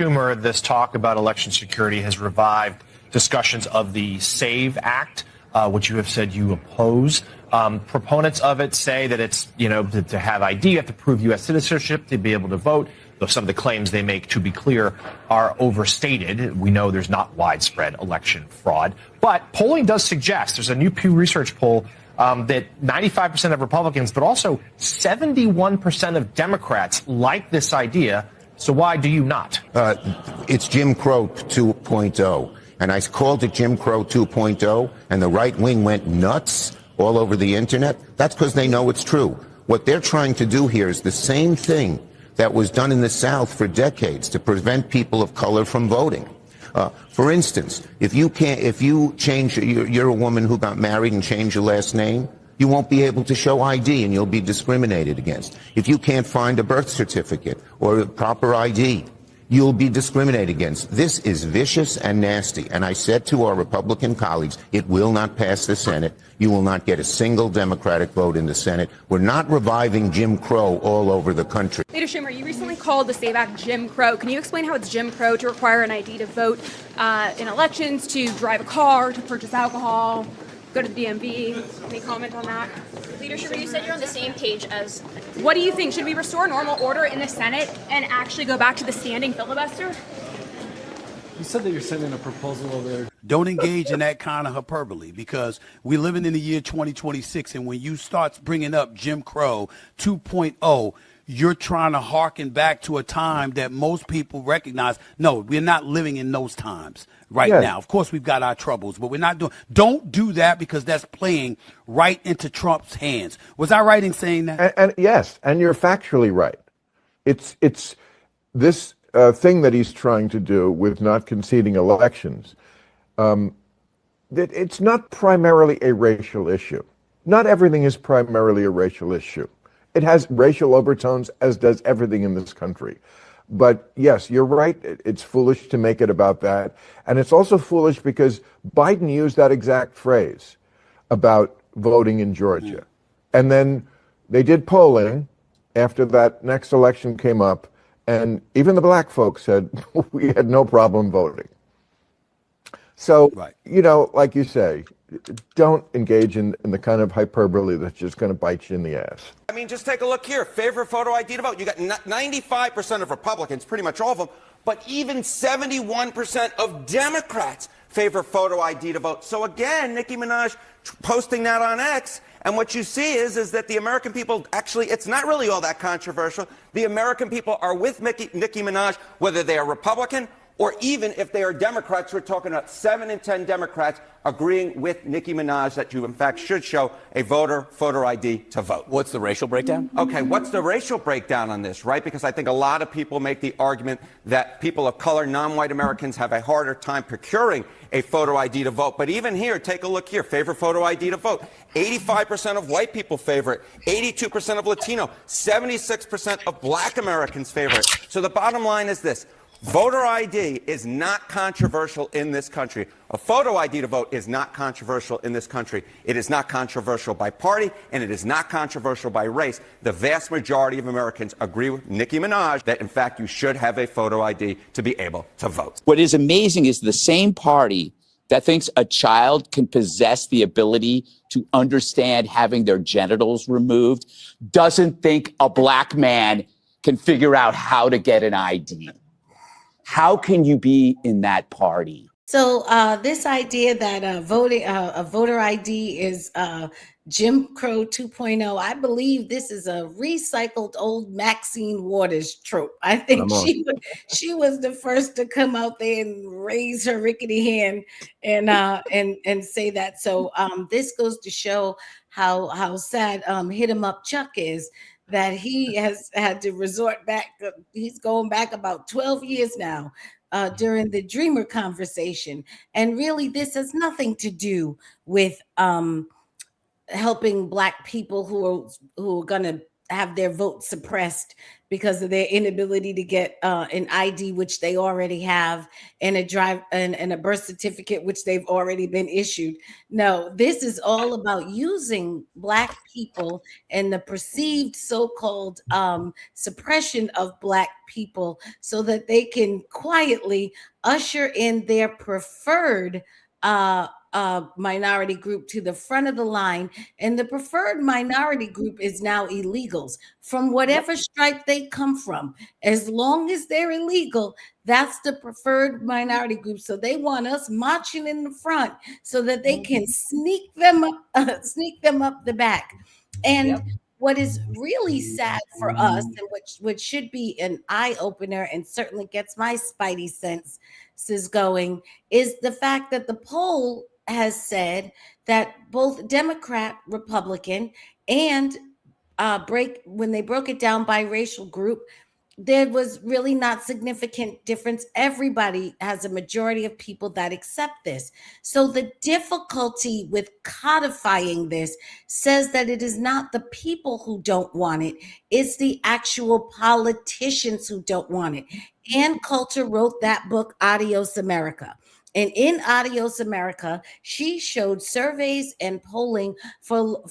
Schumer, this talk about election security has revived discussions of the SAVE Act, which you have said you oppose. Proponents of it say that it's, to have ID, you have to prove U.S. citizenship to be able to vote. Though some of the claims they make, to be clear, are overstated. We know there's not widespread election fraud. But polling does suggest, there's a new Pew Research poll, that 95% of Republicans, but also 71% of Democrats like this idea. So why do you not? It's Jim Crow 2.0. And I called it Jim Crow 2.0, and the right wing went nuts all over the internet. That's because they know it's true. What they're trying to do here is the same thing that was done in the South for decades to prevent people of color from voting. For instance, if you change, you're a woman who got married and changed your last name, you won't be able to show ID and you'll be discriminated against. If you can't find a birth certificate or a proper ID, you'll be discriminated against. This is vicious and nasty. And I said to our Republican colleagues, it will not pass the Senate. You will not get a single Democratic vote in the Senate. We're not reviving Jim Crow all over the country. Leader Schumer, you recently called the SAVE Act Jim Crow. Can you explain how it's Jim Crow to require an ID to vote in elections, to drive a car, to purchase alcohol, go to the DMV? Any comment on that? Leader Schumer, you said you're on the same page as... What do you think? Should we restore normal order in the Senate and actually go back to the standing filibuster? You said that you're sending a proposal over there. Don't engage in that kind of hyperbole, because we're living in the year 2026, and when you start bringing up Jim Crow 2.0, you're trying to harken back to a time that most people recognize. No, we're not living in those times now. Of course, we've got our troubles, but we're not doing. Don't do that, because that's playing right into Trump's hands. Was I right in saying that? And yes, and you're factually right. It's this thing that he's trying to do with not conceding elections. That it's not primarily a racial issue. Not everything is primarily a racial issue. It has racial overtones, as does everything in this country. But yes, you're right. It's foolish to make it about that. And it's also foolish because Biden used that exact phrase about voting in Georgia. And then they did polling after that next election came up. And even the black folks said, we had no problem voting. So, like you say, don't engage in the kind of hyperbole that's just going to bite you in the ass. I mean, just take a look here. Favorite photo ID to vote. You got 95% of Republicans, pretty much all of them, but even 71% of Democrats favor photo ID to vote. So again, Nicki Minaj posting that on X, and what you see is that the American people, actually, it's not really all that controversial. The American people are with Nicki Minaj, whether they are Republican or even if they are Democrats. We're talking about 7 in 10 Democrats agreeing with Nicki Minaj that you, in fact, should show a photo ID to vote. What's the racial breakdown? Okay, what's the racial breakdown on this, right? Because I think a lot of people make the argument that people of color, non-white Americans, have a harder time procuring a photo ID to vote. But even here, take a look here. Favorite photo ID to vote. 85% of white people favor it. 82% of Latino. 76% of black Americans favor it. So the bottom line is this. Voter ID is not controversial in this country. A photo ID to vote is not controversial in this country. It is not controversial by party, and it is not controversial by race. The vast majority of Americans agree with Nicki Minaj that, in fact, you should have a photo ID to be able to vote. What is amazing is the same party that thinks a child can possess the ability to understand having their genitals removed doesn't think a black man can figure out how to get an ID. How can you be in that party? So this idea that a voter ID is Jim Crow 2.0, I believe this is a recycled old Maxine Waters trope. I think she was the first to come out there and raise her rickety hand and say that. So this goes to show how sad Hit 'em Up Chuck is, that he has had to resort back. He's going back about 12 years now during the Dreamer conversation. And really, this has nothing to do with helping Black people who are going to have their vote suppressed because of their inability to get an ID, which they already have, and a birth certificate, which they've already been issued. No, this is all about using Black people and the perceived so-called suppression of Black people so that they can quietly usher in their preferred minority group to the front of the line. And the preferred minority group is now illegals from whatever stripe they come from. As long as they're illegal, that's the preferred minority group. So they want us marching in the front so that they can sneak them up the back. And what is really sad for us, and which should be an eye opener and certainly gets my spidey senses going, is the fact that the poll has said that both Democrat, Republican, and when they broke it down by racial group, there was really not significant difference. Everybody has a majority of people that accept this. So the difficulty with codifying this says that it is not the people who don't want it, it's the actual politicians who don't want it. Ann Coulter wrote that book, Adios America. And in Adios America, she showed surveys and polling for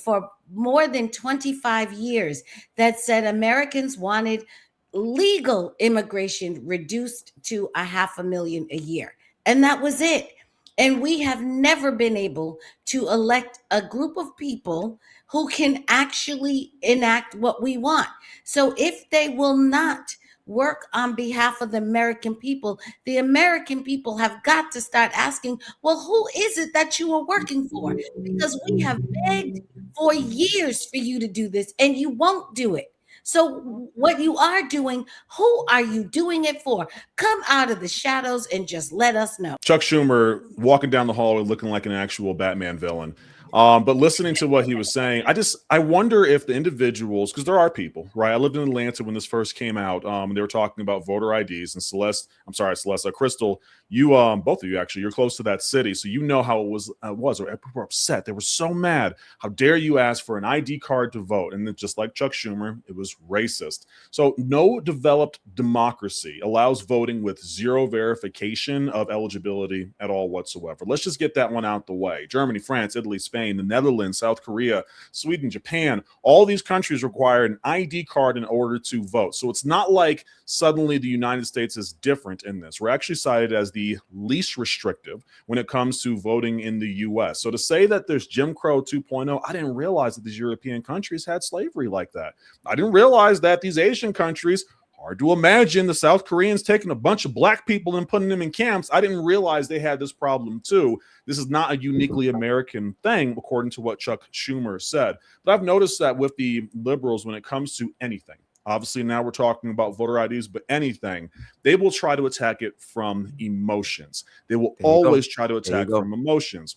more than 25 years that said Americans wanted legal immigration reduced to 500,000 a year. And that was it. And we have never been able to elect a group of people who can actually enact what we want. So if they will not work on behalf of the American people have got to start asking, well, who is it that you are working for? Because we have begged for years for you to do this and you won't do it. So what you are doing, who are you doing it for? Come out of the shadows and just let us know. Chuck Schumer walking down the hallway looking like an actual Batman villain. But listening to what he was saying, I wonder if the individuals, because there are people, right? I lived in Atlanta when this first came out. They were talking about voter IDs, and Crystal, you, both of you actually, you're close to that city, so you know how it was. People were upset. They were so mad. How dare you ask for an ID card to vote? And then, just like Chuck Schumer, it was racist. So no developed democracy allows voting with zero verification of eligibility at all whatsoever. Let's just get that one out the way. Germany, France, Italy, Spain, the Netherlands, South Korea, Sweden, Japan, all these countries require an ID card in order to vote. So it's not like suddenly the United States is different in this. We're actually cited as the least restrictive when it comes to voting in the U.S. So to say that there's Jim Crow 2.0, I didn't realize that these European countries had slavery like that. I didn't realize that these Asian countries, hard to imagine the South Koreans taking a bunch of black people and putting them in camps. I didn't realize they had this problem too. This is not a uniquely American thing, according to what Chuck Schumer said. But I've noticed that with the liberals, when it comes to anything, obviously now we're talking about voter IDs, but anything, they will try to attack it from emotions. They will always try to attack from emotions.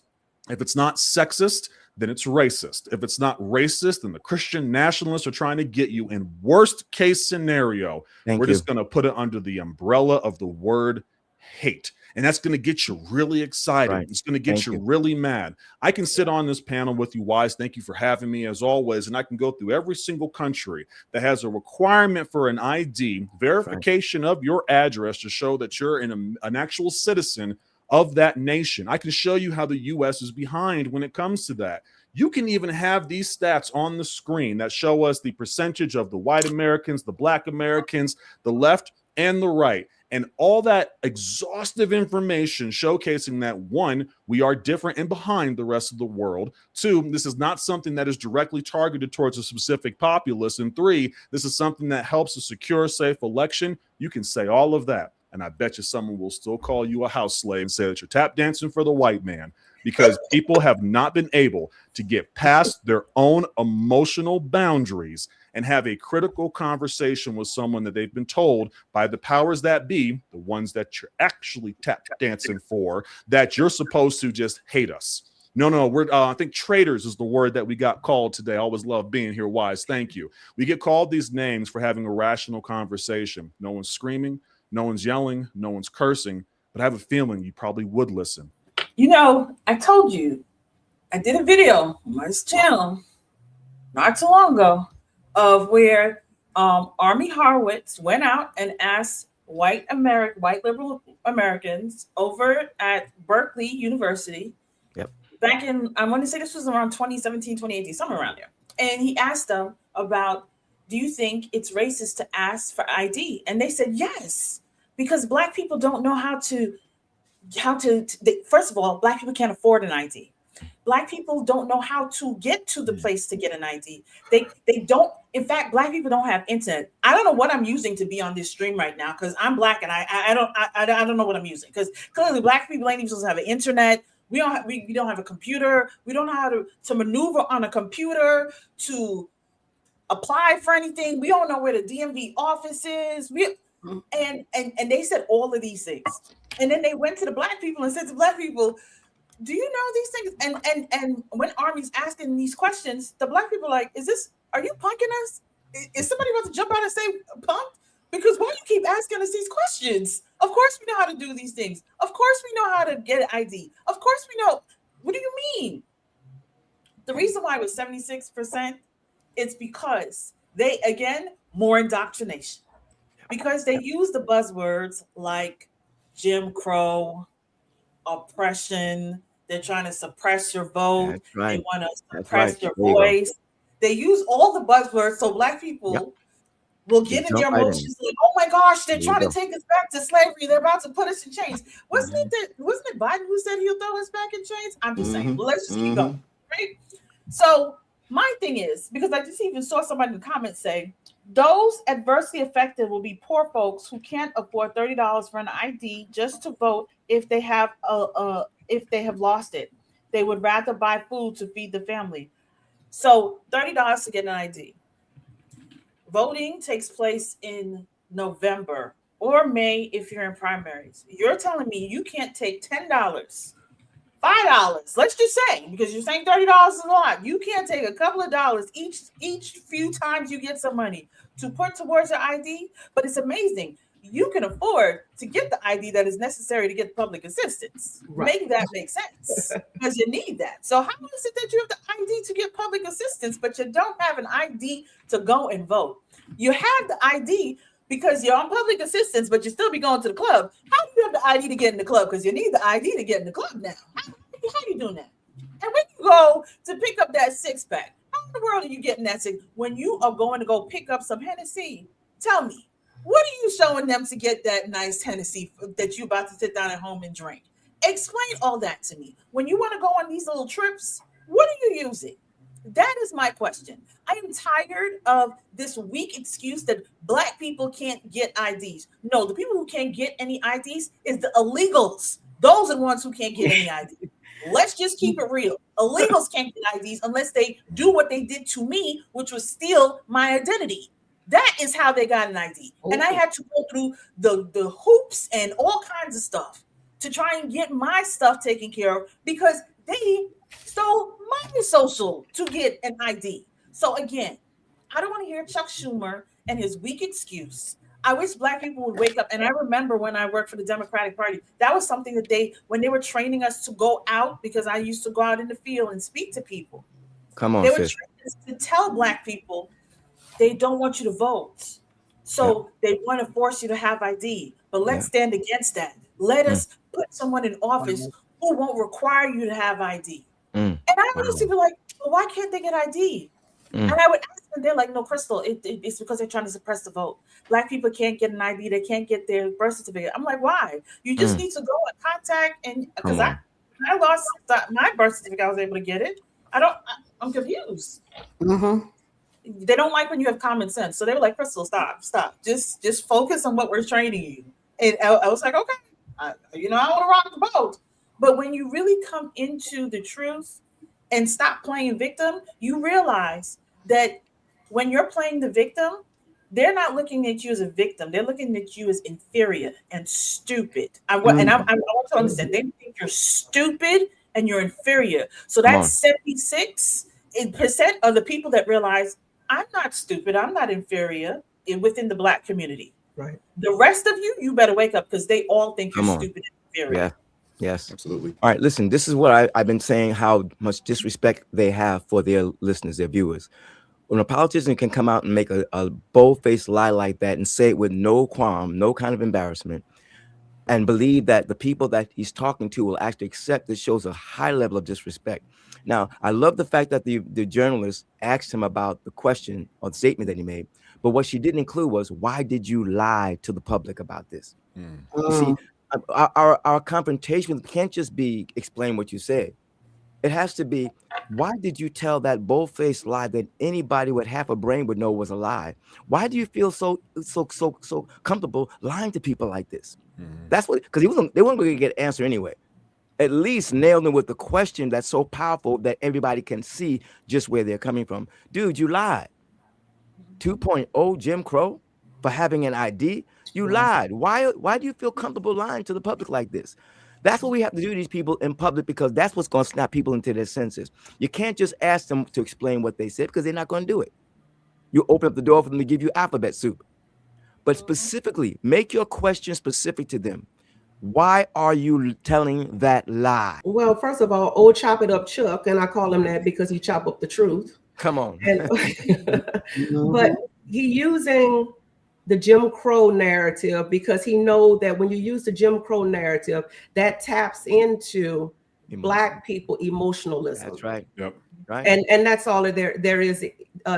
If it's not sexist, then it's racist. If it's not racist, then the Christian nationalists are trying to get you. In worst case scenario, we're just going to put it under the umbrella of the word hate. And that's going to get you really excited. Right. It's going to get you really mad. I can sit on this panel with you, Wise. Thank you for having me as always. And I can go through every single country that has a requirement for an ID, verification of your address to show that you're an actual citizen of that nation. I can show you how the U.S. is behind when it comes to that. You can even have these stats on the screen that show us the percentage of the white Americans, the black Americans, the left and the right. And all that exhaustive information showcasing that, one, we are different and behind the rest of the world. Two, this is not something that is directly targeted towards a specific populace. And three, this is something that helps a secure, safe election. You can say all of that. And I bet you someone will still call you a house slave and say that you're tap dancing for the white man, because people have not been able to get past their own emotional boundaries and have a critical conversation with someone that they've been told by the powers that be, the ones that you're actually tap dancing for, that you're supposed to just hate us. No, we're I think traitors is the word that we got called today. I always love being here, Wise. Thank you. We get called these names for having a rational conversation. No one's screaming, no one's yelling, no one's cursing, but I have a feeling you probably would listen. You know, I told you, I did a video on my channel not too long ago of where Army Horowitz went out and asked white liberal Americans over at Berkeley University. Yep. Back in, I want to say this was around 2017, 2018, somewhere around there. And he asked them about, do you think it's racist to ask for ID? And they said yes, because Black people don't know first of all, Black people can't afford an ID. Black people don't know how to get to the place to get an ID. They don't. In fact, Black people don't have internet. I don't know what I'm using to be on this stream right now because I'm Black and I don't know what I'm using because clearly Black people ain't even supposed to have an internet. We don't have a computer. We don't know how to maneuver on a computer to apply for anything. We don't know where the DMV office is. And they said all of these things, and then they went to the Black people and said to Black people, do you know these things? And when Army's asking these questions, the Black people are like, are you punking us? Is somebody about to jump out and say punked? Because why you keep asking us these questions? Of course we know how to do these things. Of course we know how to get an ID. Of course we know. What do you mean? The reason why it was 76%, it's because more indoctrination. Because they use the buzzwords like Jim Crow, oppression. They're trying to suppress your vote. That's right. They want to suppress your voice. They use all the buzzwords so Black people will get in their emotions like, oh my gosh, they're trying to take us back to slavery. They're about to put us in chains. Wasn't it Biden who said he'll throw us back in chains? I'm just saying, but let's just keep going. Right? So my thing is, because I just even saw somebody in the comments say, those adversely affected will be poor folks who can't afford $30 for an ID just to vote if they have lost it. They would rather buy food to feed the family. So $30 to get an ID. Voting takes place in November or May if you're in primaries. You're telling me you can't take $10, $5, let's just say, because you're saying $30 is a lot. You can't take a couple of dollars each few times you get some money to put towards your ID. But it's amazing. You can afford to get the ID that is necessary to get public assistance. Right. Make that make sense because you need that. So how is it that you have the ID to get public assistance, but you don't have an ID to go and vote? You have the ID because you're on public assistance, but you still be going to the club. How do you have the ID to get in the club? Because you need the ID to get in the club now. How are you doing that? And when you go to pick up that six-pack, how in the world are you getting that six? When you are going to go pick up some Hennessy, tell me, what are you showing them to get that nice Hennessy that you're about to sit down at home and drink? Explain all that to me. When you want to go on these little trips, what are you using? That is my question. I am tired of this weak excuse that Black people can't get IDs. No, the people who can't get any IDs is the illegals. Those are the ones who can't get any IDs. Let's just keep it real. Illegals can't get IDs unless they do what they did to me, which was steal my identity. That is how they got an ID. And I had to go through the hoops and all kinds of stuff to try and get my stuff taken care of because they stole my social to get an ID. So again, I don't want to hear Chuck Schumer and his weak excuse. I wish Black people would wake up. And I remember when I worked for the Democratic Party, that was something that when they were training us to go out, because I used to go out in the field and speak to people. Come on, they were training us to tell Black people they don't want you to vote. So they want to force you to have ID. But let's stand against that. Let us put someone in office who won't require you to have ID. And I would just be like, well, why can't they get ID? And I would ask them, they're like, no, Crystal, it's because they're trying to suppress the vote. Black people can't get an ID. They can't get their birth certificate. I'm like, why? You just need to go and contact. And because I lost my birth certificate, I was able to get it. I'm confused. They don't like when you have common sense. So they were like, Crystal, stop. Just focus on what we're training you. And I was like, okay, I want to rock the boat. But when you really come into the truth and stop playing victim, you realize that when you're playing the victim, they're not looking at you as a victim. They're looking at you as inferior and stupid. I want to understand. They think you're stupid and you're inferior. So that's 76% of the people that realize I'm not stupid. I'm not inferior within the Black community. Right. The rest of you better wake up because they all think you're stupid and inferior. Yeah. Yes. Absolutely. All right. Listen, this is what I've been saying, how much disrespect they have for their listeners, their viewers. when a politician can come out and make a bold-faced lie like that and say it with no qualm, no kind of embarrassment, and believe that the people that he's talking to will actually accept, this shows a high level of disrespect. Now, I love the fact that the journalist asked him about the question or the statement that he made, but what she didn't include was, why did you lie to the public about this? You see, our confrontation can't just be explain what you said. It has to be, why did you tell that bold-faced lie that anybody with half a brain would know was a lie? Why do you feel so comfortable lying to people like this? That's what, because they weren't going to get an answer anyway. At least nail them with the question that's so powerful that everybody can see just where they're coming from. Dude, you lied. 2.0 Jim Crow for having an ID. You lied. Why do you feel comfortable lying to the public like this? That's what we have to do to these people in public, because that's what's going to snap people into their senses. You can't just ask them to explain what they said, because they're not going to do it. You open up the door for them to give you alphabet soup. But specifically, make your question specific to them. Why are you telling that lie? Well, first of all, old chop it up Chuck, and I call him that because he chop up the truth. Come on. And, but he using the Jim Crow narrative because he know that when you use the Jim Crow narrative, that taps into Black people emotionalism. That's right. Yep. Right. And that's all there is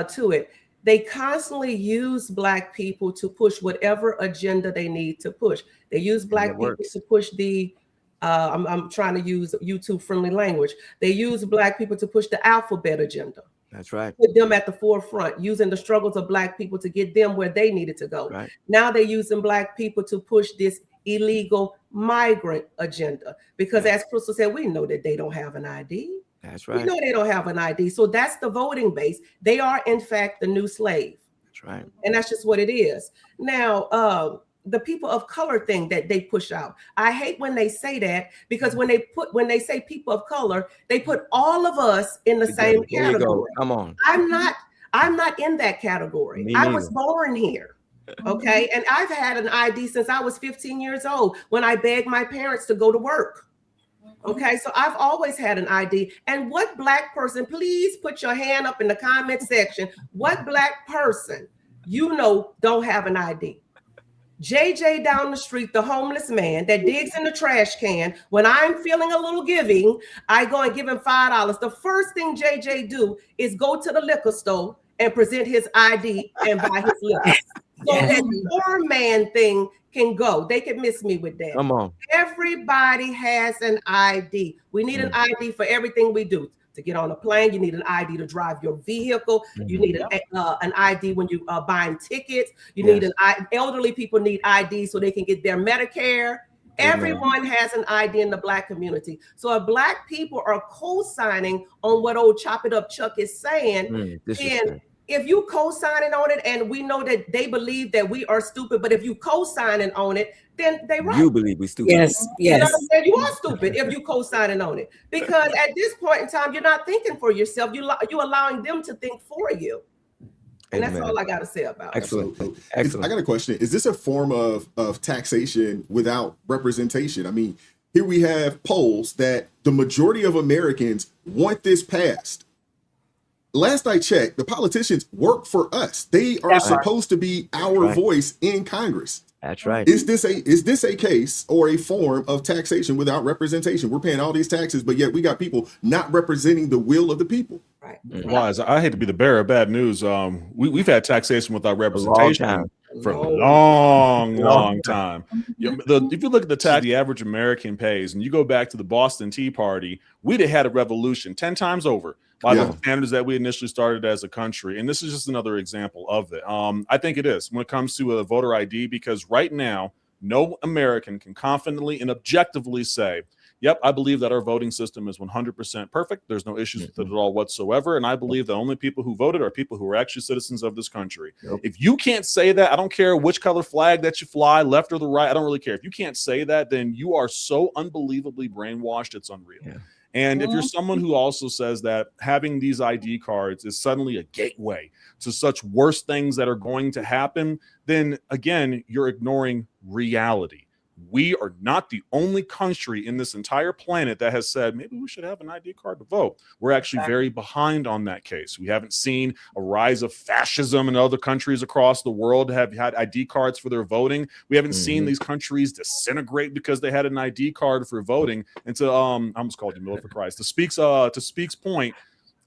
to it. They constantly use Black people to push whatever agenda they need to push. They use Black people to push the, I'm trying to use YouTube friendly language. They use Black people to push the alphabet agenda. That's right. Put them at the forefront, using the struggles of Black people to get them where they needed to go. Right. Now they're using Black people to push this illegal migrant agenda. Because as Crystal said, we know that they don't have an ID. That's right. We know they don't have an ID. So that's the voting base. They are, in fact, the new slave. That's right. And that's just what it is. Now, the people of color thing that they push out. I hate when they say that, because when they say people of color, they put all of us in the same category. Come on. I'm not in that category. I was born here. Okay. And I've had an ID since I was 15 years old, when I begged my parents to go to work. Okay, so I've always had an ID. And what Black person, please put your hand up in the comment section. What Black person don't have an ID? JJ down the street, the homeless man that digs in the trash can. When I'm feeling a little giving, I go and give him $5. The first thing JJ do is go to the liquor store and present his ID and buy his liquor. So that poor man thing can go. They can miss me with that. Come on. Everybody has an ID. We need an ID for everything we do. To get on a plane, you need an ID to drive your vehicle. You need an ID when you are buying tickets. You need elderly people need ID so they can get their Medicare. Everyone has an ID in the Black community. So if Black people are co-signing on what old Chop It Up Chuck is saying, then if you co-signing on it, and we know that they believe that we are stupid, but if you co-signing on it, then they right. You believe we stupid. Yes. You know what I'm saying? You are stupid if you co-signing on it, because at this point in time, you're not thinking for yourself. You're allowing them to think for you. And that's all I got to say about it. Excellent. I got a question. Is this a form of taxation without representation? I mean, here we have polls that the majority of Americans want this passed. Last I checked, the politicians work for us. They are supposed to be our voice in Congress. That's right. Is this a case or a form of taxation without representation? We're paying all these taxes, but yet we got people not representing the will of the people. Right. Wise, I hate to be the bearer of bad news. We've had taxation without representation for a long time. If you look at the tax the average American pays, and you go back to the Boston Tea Party, we'd have had a revolution 10 times over by the standards that we initially started as a country. And this is just another example of it. I think it is when it comes to a voter ID, because right now, no American can confidently and objectively say, yep, I believe that our voting system is 100% perfect. There's no issues with it at all whatsoever. And I believe the only people who voted are people who are actually citizens of this country. If you can't say that, I don't care which color flag that you fly, left or the right, I don't really care. If you can't say that, then you are so unbelievably brainwashed, it's unreal. And if you're someone who also says that having these ID cards is suddenly a gateway to such worse things that are going to happen, then again, you're ignoring reality. We are not the only country in this entire planet that has said maybe we should have an ID card to vote. We're actually very behind on that case. We haven't seen a rise of fascism in other countries across the world have had ID cards for their voting. We haven't seen these countries disintegrate because they had an ID card for voting. And to I almost called you Miller for Christ. To Speak's point,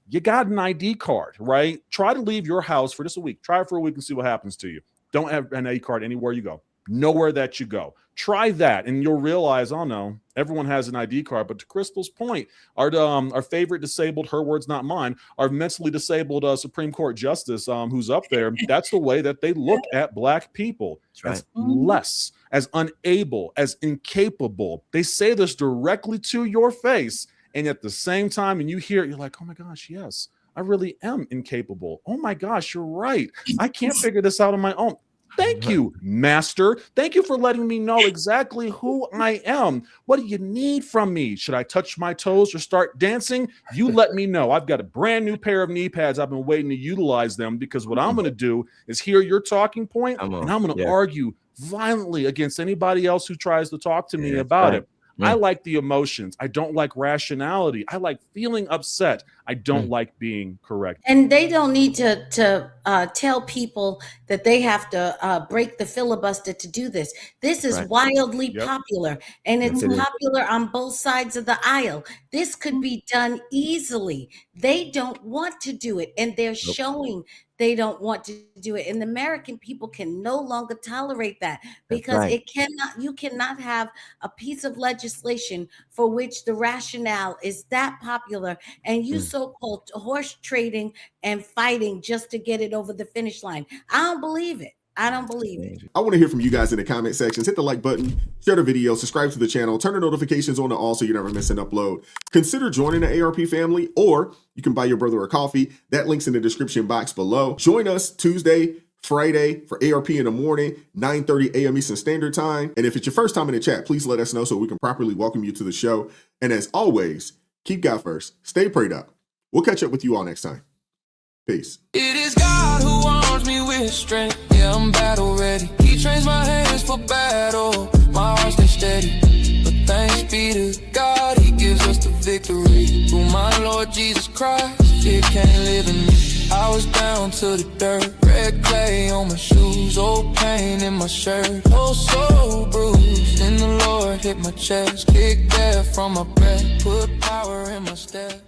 you got an ID card, right? Try to leave your house for just a week. Try it for a week and see what happens to you. Don't have an ID card anywhere you go. Nowhere that you go. Try that, and you'll realize, oh no, everyone has an ID card. But to Crystal's point, our favorite disabled, her words, not mine, our mentally disabled Supreme Court justice who's up there, that's the way that they look at Black people. As less, as unable, as incapable. They say this directly to your face, and at the same time, and you hear it, you're like, oh my gosh, yes, I really am incapable. Oh my gosh, you're right. I can't figure this out on my own. Thank you, master. Thank you for letting me know exactly who I am. What do you need from me? Should I touch my toes or start dancing? You let me know. I've got a brand new pair of knee pads. I've been waiting to utilize them because what I'm going to do is hear your talking point, and I'm going to argue violently against anybody else who tries to talk to me about it. I like the emotions. I don't like rationality. I like feeling upset. I don't like being correct. And they don't need to tell people that they have to break the filibuster to do this. This is wildly popular, and it's popular on both sides of the aisle. This could be done easily. They don't want to do it, and they're showing they don't want to do it. And the American people can no longer tolerate that, because you cannot have a piece of legislation for which the rationale is that popular, and you so-called horse trading and fighting just to get it over the finish line. I don't believe it. I don't believe it. I want to hear from you guys in the comment sections. Hit the like button, share the video, subscribe to the channel, turn the notifications on to all so you never miss an upload. Consider joining the ARP family, or you can buy your brother a coffee. That link's in the description box below. Join us Tuesday, Friday for ARP in the morning, 9:30 a.m. Eastern Standard Time. And if it's your first time in the chat, please let us know so we can properly welcome you to the show. And as always, keep God first. Stay prayed up. We'll catch up with you all next time. Peace. It is God who arms me with strength. Yeah, I'm battle ready. He trains my hands for battle. My heart stays steady. But thanks be to God, He gives us the victory. Through my Lord Jesus Christ, fear can't live in me. I was down to the dirt, red clay on my shoes, old pain in my shirt, oh so bruised. And the Lord hit my chest, kicked air from my breath, put power in my step.